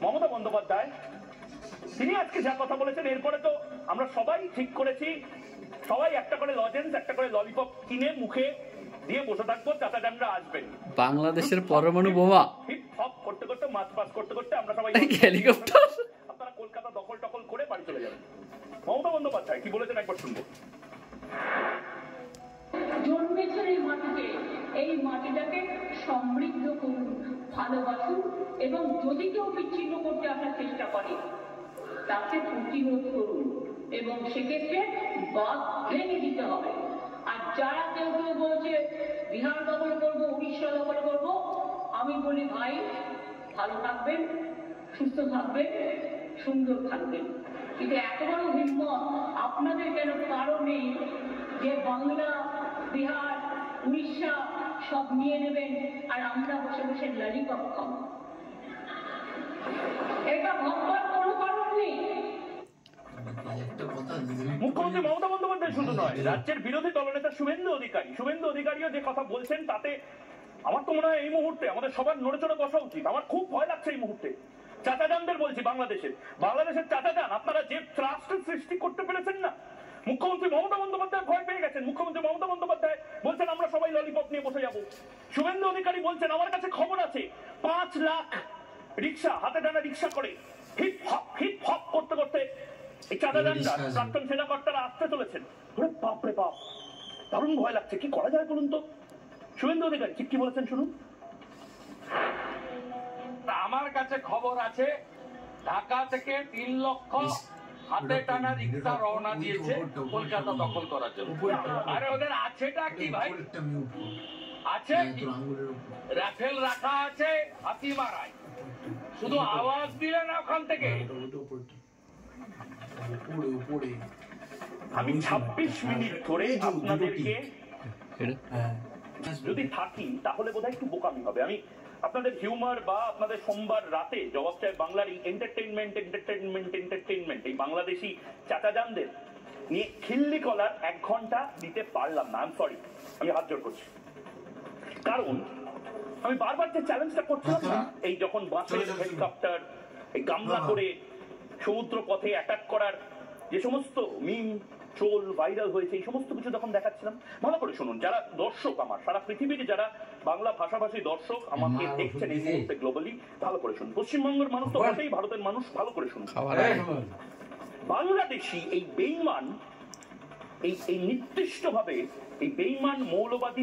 মমতা বন্দ্যোপাধ্যায় তিনি আজকে যা কথা বলেছেন, এরপরে তো আমরা সবাই ঠিক করেছি, সবাই একটা করে লজেন্স, একটা করে ললিপপ কিনে মুখে দিয়ে বসে থাকবো, চাচাজানরা আসবেন। বাংলাদেশের পরমাণু বোমা হিপ হপ করতে করতে, মাছ পাস করতে করতে আমরা সবাই হেলিকপ্টার, আপনারা কলকাতা দখল টখল করে বাড়ি চলে যাবেন। মমতা বন্দ্যোপাধ্যায় কি বলেছেন একবার শুনবো। জন্মেছেন এই মাটিতে, এই মাটিটাকে সমৃদ্ধ করুন, ভালোবাসুন, এবং যদি কেউ বিচ্ছিন্ন করতে আসার চেষ্টা করে তাকে প্রতিরোধ করুন, এবং সেক্ষেত্রে বাদ ভেঙে দিতে হবে। আর যারা কেউ কেউ বলছে বিহার দখল করবো, উড়িষ্যা দখল করবো, আমি বলি ভাই ভালো থাকবেন, সুস্থ থাকবেন, সুন্দর থাকবেন, কিন্তু এত বড় হিম্মত আপনাদের কেন কারো নেই যে বাংলা, বিহার, উড়িষ্যা সব নিয়ে নেবেন আর আমরা বসে বসে ললিপপ খাবো? এটা ভাববার কোনো কারণ নেই। মুখ্যমন্ত্রী মমতা বন্দ্যোপাধ্যায় শুধু নয়, রাজ্যের বিরোধী দলনেতা শুভেন্দু অধিকারীও যে কথা বলছেন, তাতে আমার তো মনে হয় এই মুহূর্তে আমাদের সবার নড়ে চড়ে বসা উচিত। আমার খুব ভয় লাগছে এই মুহূর্তে। চাচাজানদের বলছি, বাংলাদেশের চাচাজান, আপনারা যে ট্রাস্টের সৃষ্টি করতে পেরেছেন না, মুখ্যমন্ত্রী মমতা বন্দ্যোপাধ্যায় ভয় পেয়ে গেছেন। মুখ্যমন্ত্রী মমতা বন্দ্যোপাধ্যায় বলছেন আমরা সবাই ললিপপ নিয়ে বসে যাব। শুভেন্দু অধিকারী বলছেন আমার কাছে খবর আছে 5 লাখ রিক্সা, হাতে টানা রিক্সা করে হিপ হপ করতে করতে এই চাচাজানরা, প্রাক্তন সেনা কর্তারা আসতে চলেছেন। বাপরে বাপ, দারুণ ভয় লাগছে। কি করা যায় বলুন তো? শুভেন্দু অধিকারী ঠিক কি বলেছেন শুনুন। আমার কাছে খবর আছে ঢাকা থেকে 3 লক্ষ হাতে টানা রিক্সা রওনা দিয়েছে কলকাতা দখল করার জন্য। আরে ওদের আছেটা কি ভাই? আছে রাফেল রাখা আছে, হাতি মারায়, শুধু আওয়াজ দিলে না ওখান থেকে। আমি 26 মিনিট ধরে আপনাদেরকে যদি থাকি তাহলে বোধহয় একটু বোকামি হবে। আমি আপনাদের হিউমার বা আপনাদের সোমবার রাতে জবাব চাই বাংলার এই এন্টারটেইনমেন্ট এই বাংলাদেশি চাচাজানদের নিয়ে খিল্লি কলার 1 ঘন্টা দিতে পারলাম না। আই এম সরি, আমি হাত জোড় করছি। কারণ আমি বারবার যে চ্যালেঞ্জটা করছিলাম না, এই যখন বাসের হেলিকপ্টার এই গামলা করে সমুদ্র পথে অ্যাটাক করার যে সমস্ত মিম ট্রোল ভাইরাল হয়েছে, এই সমস্ত কিছু যখন দেখাচ্ছিলাম, ভালো করে শুনুন। যারা দর্শক, আমার সারা পৃথিবীতে যারা বাংলা ভাষাভাষী দর্শক আমাকে দেখছেন এই মুহূর্তে গ্লোবালি, ভালো করে শুনুন। পশ্চিমবঙ্গের মানুষ তো বটেই, ভারতের মানুষ, ভালো করে শুনুন। বাংলাদেশি এই বেঈমান, এই নির্দিষ্টভাবে এই বেঈমান মৌলবাদী